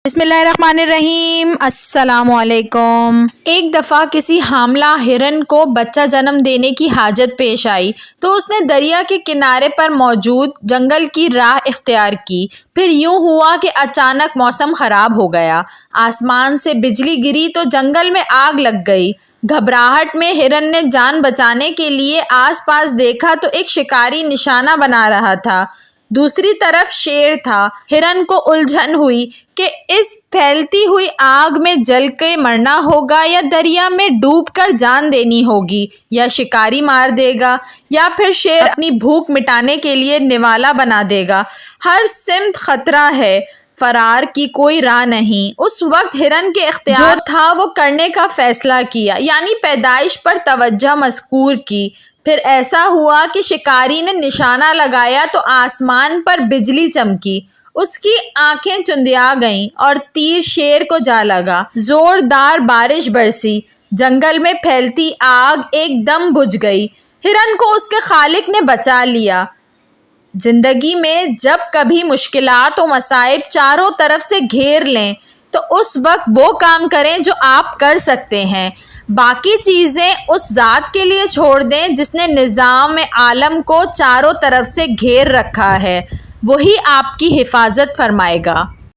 بسم اللہ الرحمن الرحیم۔ السلام علیکم۔ ایک دفعہ کسی حاملہ ہرن کو بچہ جنم دینے کی حاجت پیش آئی تو اس نے دریا کے کنارے پر موجود جنگل کی راہ اختیار کی۔ پھر یوں ہوا کہ اچانک موسم خراب ہو گیا، آسمان سے بجلی گری تو جنگل میں آگ لگ گئی۔ گھبراہٹ میں ہرن نے جان بچانے کے لیے آس پاس دیکھا تو ایک شکاری نشانہ بنا رہا تھا، دوسری طرف شیر تھا۔ ہرن کو الجھن ہوئی کہ اس پھیلتی ہوئی آگ میں جل کے مرنا ہوگا یا دریا میں ڈوب کر جان دینی ہوگی، یا شکاری مار دے گا یا پھر شیر اپنی بھوک مٹانے کے لیے نوالا بنا دے گا۔ ہر سمت خطرہ ہے، فرار کی کوئی راہ نہیں۔ اس وقت ہرن کے اختیار جو تھا وہ کرنے کا فیصلہ کیا، یعنی پیدائش پر توجہ مذکور کی۔ پھر ایسا ہوا کہ شکاری نے نشانہ لگایا تو آسمان پر بجلی چمکی، اس کی آنکھیں چندیا گئیں اور تیر شیر کو جا لگا۔ زوردار بارش برسی، جنگل میں پھیلتی آگ ایک دم بجھ گئی۔ ہرن کو اس کے خالق نے بچا لیا۔ زندگی میں جب کبھی مشکلات و مصائب چاروں طرف سے گھیر لیں تو اس وقت وہ کام کریں جو آپ کر سکتے ہیں، باقی چیزیں اس ذات کے لیے چھوڑ دیں جس نے نظام عالم کو چاروں طرف سے گھیر رکھا ہے، وہی آپ کی حفاظت فرمائے گا۔